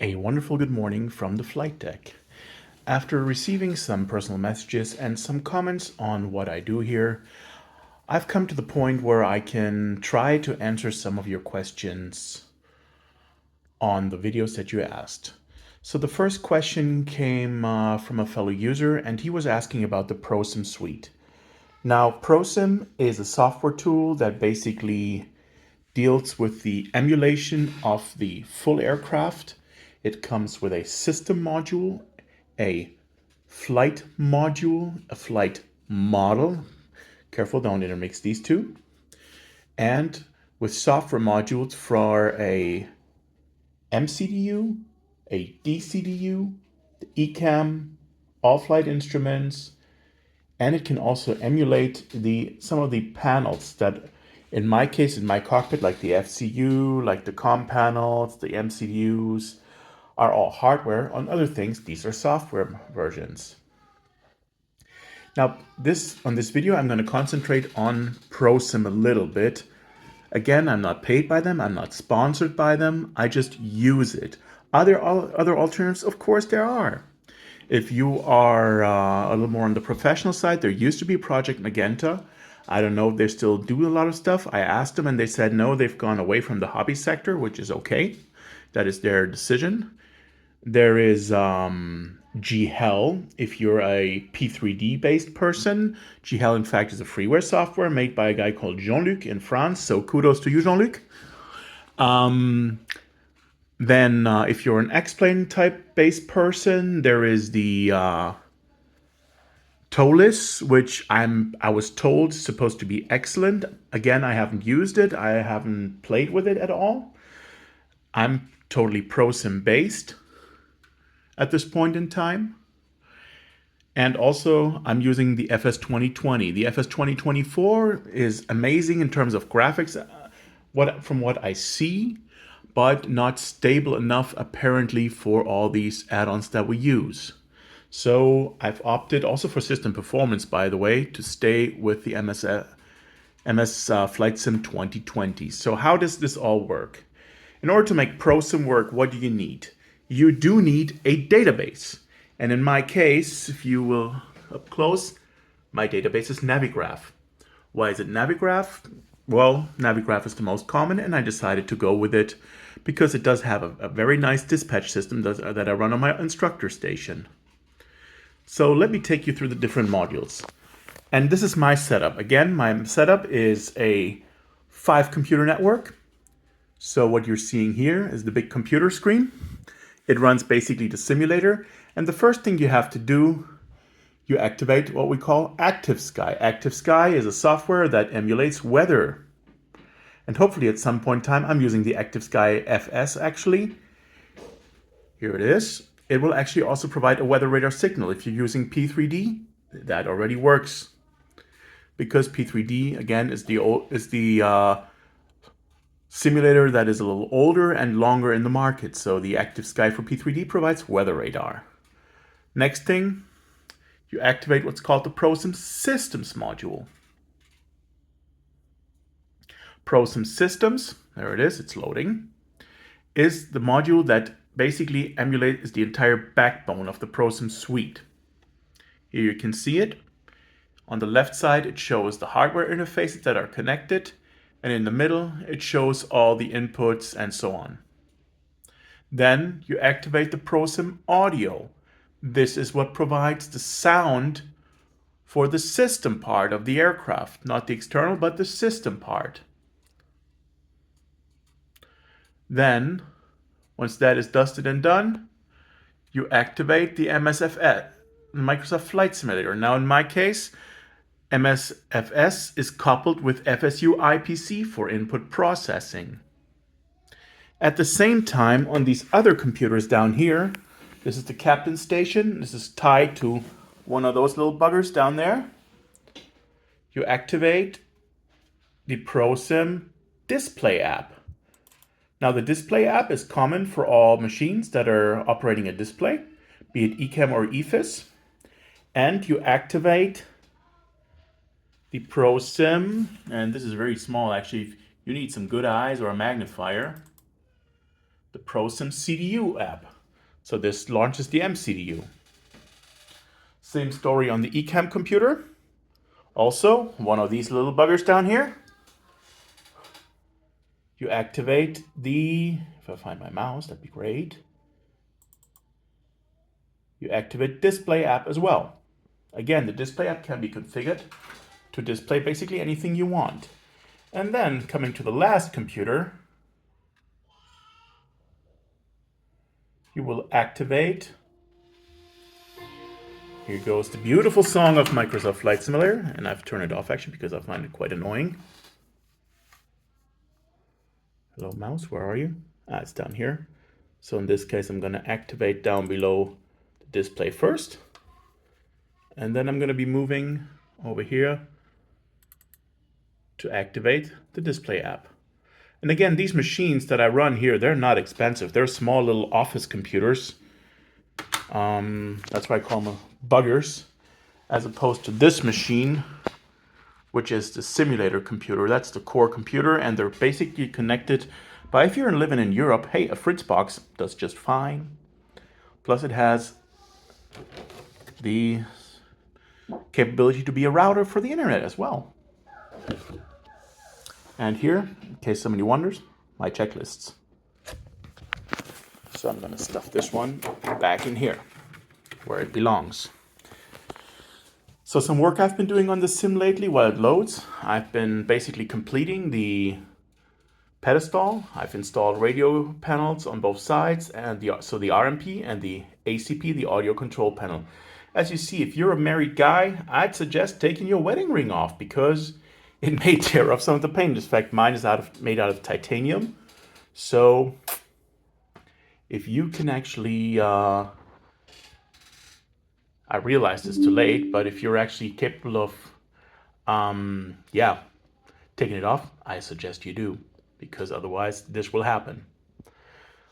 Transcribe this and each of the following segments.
A wonderful good morning from the flight deck. After receiving some personal messages and some comments on what I do here, I've come to the point where I can try to answer some of your questions on the videos that you asked. So the first question came from a fellow user, and he was asking about the prosim suite. Now, prosim is a software tool that basically deals with the emulation of the full aircraft. It comes with a system module, a flight module, a flight model. Careful, don't intermix these two. And with software modules for a MCDU, a DCDU, the ECAM, all flight instruments, and it can also emulate some of the panels that, in my case, in my cockpit, like the FCU, like the COM panels, the MCUs, are all hardware. On other things, these are software versions. Now, on this video, I'm going to concentrate on prosim a little bit. Again, I'm not paid by them. I'm not sponsored by them. I just use it. Are there other alternatives? Of course there are. If you are a little more on the professional side, there used to be Project Magenta. I don't know if they still do a lot of stuff. I asked them and they said no, they've gone away from the hobby sector, which is okay. That is their decision. There is GHEL. If you're a P3D based person, GHEL in fact is a freeware software made by a guy called Jean-Luc in France. So kudos to you, Jean-Luc. Then if you're an X-plane type based person, there is the TOLIS, which I was told is supposed to be excellent. Again, I haven't used it. I haven't played with it at all. I'm totally prosim based at this point in time. And also, I'm using the FS 2020. The FS 2024 is amazing in terms of graphics, from what I see, but not stable enough apparently for all these add-ons that we use. So I've opted also for system performance, by the way, to stay with the MS Flight Sim 2020. So how does this all work? In order to make prosim work, what do you need? You do need a database. And in my case, if you will up close, my database is Navigraph. Why is it Navigraph? Well, Navigraph is the most common, and I decided to go with it because it does have a very nice dispatch system that I run on my instructor station. So let me take you through the different modules. And this is my setup. Again, my setup is a 5-computer network. So what you're seeing here is the big computer screen. It runs basically the simulator. And the first thing you have to do, you activate what we call ActiveSky. ActiveSky is a software that emulates weather. And hopefully at some point in time, I'm using the ActiveSky FS actually. Here it is. It will actually also provide a weather radar signal. If you're using P3D, that already works. Because P3D, again, is the simulator that is a little older and longer in the market. So the ActiveSky for P3D provides weather radar. Next thing, you activate what's called the prosim systems module. Prosim systems, there it is, it's loading, is the module that basically emulates the entire backbone of the prosim suite. Here you can see it. On the left side, it shows the hardware interfaces that are connected, and in the middle, it shows all the inputs and so on. Then you activate the prosim audio. This is what provides the sound for the system part of the aircraft, not the external, but the system part. Then, once that is dusted and done, you activate the MSFS, Microsoft Flight Simulator. Now in my case, MSFS is coupled with FSU IPC for input processing. At the same time, on these other computers down here, this is the captain station. This is tied to one of those little buggers down there. You activate the prosim display app. Now the display app is common for all machines that are operating a display, be it ECAM or EFIS. And you activate the prosim, and this is very small actually. You need some good eyes or a magnifier. the prosim CDU app. So this launches the MCDU. Same story on the eCam computer. Also, one of these little buggers down here. You activate the, if I find my mouse, that'd be great. You activate display app as well. Again, the display app can be configured to display basically anything you want. And then coming to the last computer, you will activate, here goes the beautiful song of Microsoft Flight Simulator, and I've turned it off actually because I find it quite annoying. Hello mouse, where are you? Ah, it's down here. So in this case, I'm going to activate down below the display first. And then I'm going to be moving over here to activate the display app. And again, these machines that I run here, they're not expensive. They're small little office computers. That's why I call them buggers, as opposed to this machine, which is the simulator computer. That's the core computer, and they're basically connected. But if you're living in Europe, hey, a Fritzbox does just fine. Plus it has the capability to be a router for the internet as well. And here, in case somebody wonders, my checklists. So I'm going to stuff this one back in here, where it belongs. So some work I've been doing on the sim lately while it loads. I've been basically completing the pedestal. I've installed radio panels on both sides, and the RMP and the ACP, the audio control panel. As you see, if you're a married guy, I'd suggest taking your wedding ring off because it may tear off some of the paint. In fact, mine is made out of titanium. So if you can actually, I realize it's too late, but if you're actually capable of, taking it off, I suggest you do, because otherwise this will happen.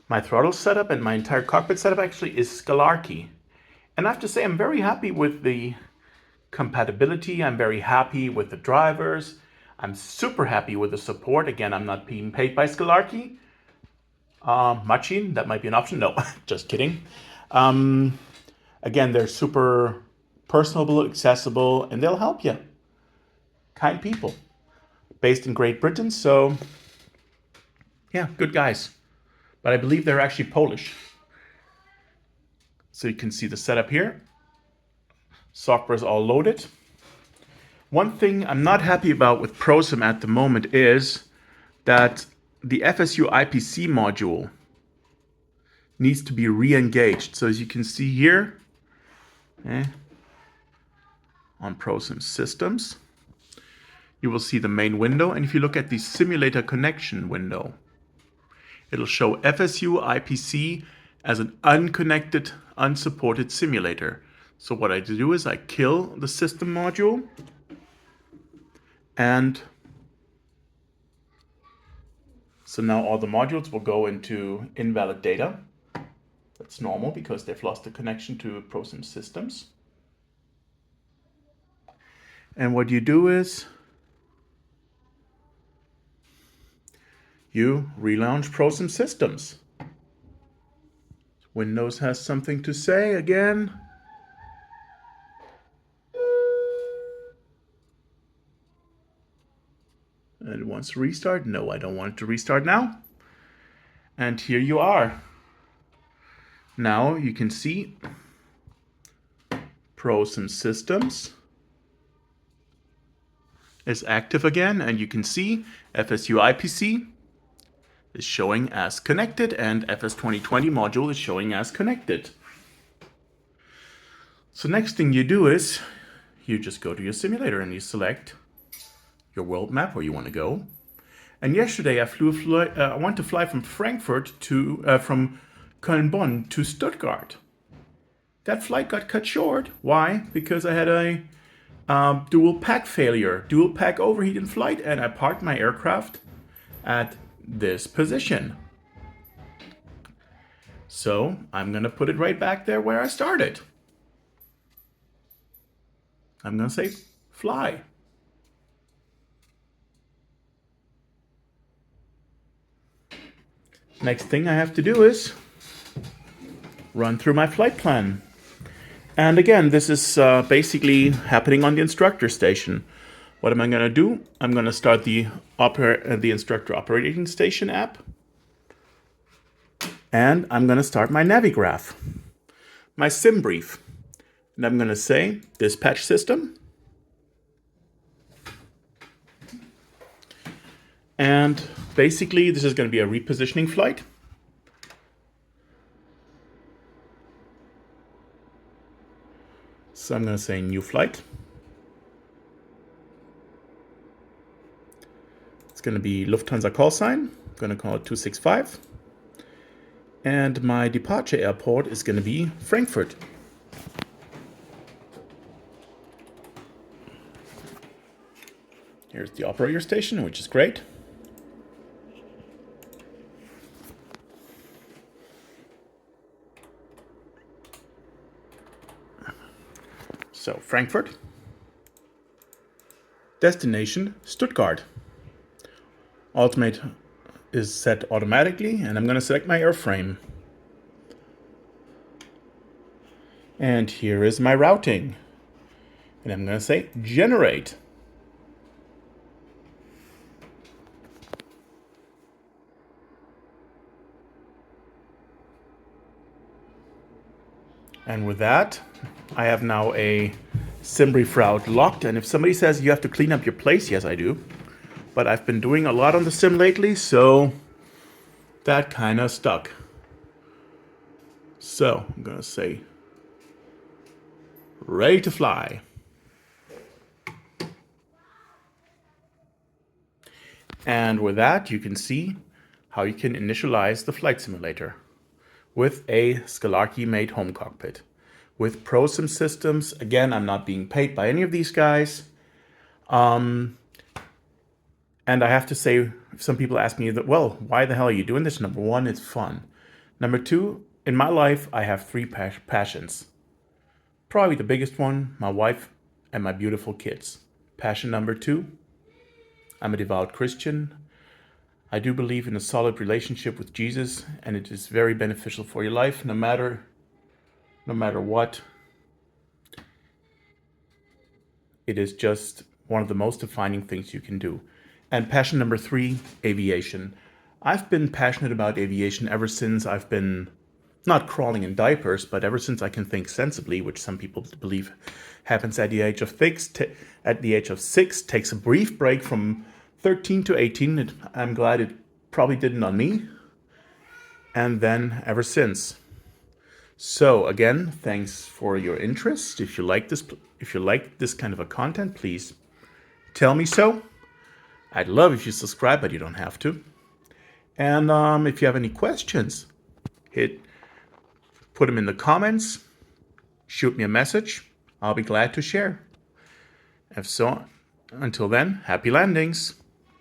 My throttle setup and my entire cockpit setup actually is Scalarkey. And I have to say, I'm very happy with the compatibility. I'm very happy with the drivers. I'm super happy with the support. Again, I'm not being paid by Scalarkey. Machine, that might be an option. No, just kidding. Again, they're super personable, accessible, and they'll help you. Kind people. Based in Great Britain, so yeah, good guys. But I believe they're actually Polish. So you can see the setup here. Software is all loaded. One thing I'm not happy about with prosim at the moment is that the FSU IPC module needs to be re-engaged. So as you can see here, on prosim systems, you will see the main window. And if you look at the simulator connection window, it'll show FSU IPC as an unconnected, unsupported simulator. So what I do is I kill the system module, and so now all the modules will go into invalid data. That's normal because they've lost the connection to prosim systems. And what you do is you relaunch prosim systems. Windows has something to say again. And it wants to restart. No, I don't want it to restart now. And here you are. Now you can see prosim systems is active again, and you can see FSU IPC is showing as connected, and FS2020 module is showing as connected. So next thing you do is you just go to your simulator and you select your world map where you want to go. And yesterday I want to fly from Frankfurt to from Köln-Bonn to Stuttgart. That flight got cut short. Why? Because I had a dual pack failure, dual pack overheat in flight, and I parked my aircraft at this position. So I'm gonna put it right back there where I started. I'm gonna say fly. Next thing I have to do is run through my flight plan. And again, this is basically happening on the instructor station. What am I going to do? I'm going to start the instructor operating station app. And I'm going to start my Navigraph, my sim brief. And I'm going to say dispatch system. And basically, this is going to be a repositioning flight. So I'm going to say new flight. It's going to be Lufthansa call sign. I'm going to call it 265. And my departure airport is going to be Frankfurt. Here's the operator station, which is great. So Frankfurt. Destination Stuttgart. Ultimate is set automatically, and I'm going to select my airframe. And here is my routing. And I'm going to say generate. And with that, I have now a SimBrief route locked. And if somebody says you have to clean up your place, yes, I do. But I've been doing a lot on the sim lately, so that kind of stuck. So I'm going to say ready to fly. And with that, you can see how you can initialize the flight simulator with a Scalarchy-made home cockpit. With prosim systems, again, I'm not being paid by any of these guys. And I have to say, some people ask me that, well, why the hell are you doing this? Number one, it's fun. Number two, in my life, I have three passions. Probably the biggest one, my wife and my beautiful kids. Passion number two, I'm a devout Christian. I do believe in a solid relationship with Jesus, and it is very beneficial for your life, no matter what. It is just one of the most defining things you can do. And passion number three, aviation. I've been passionate about aviation ever since I've been not crawling in diapers, but ever since I can think sensibly, which some people believe happens at the age of 6, takes a brief break from 13 to 18. I'm glad it probably didn't on me. And then ever since. So again, thanks for your interest. If you like this kind of a content, please tell me so. I'd love if you subscribe, but you don't have to. And if you have any questions, put them in the comments, shoot me a message. I'll be glad to share. If so, until then, happy landings.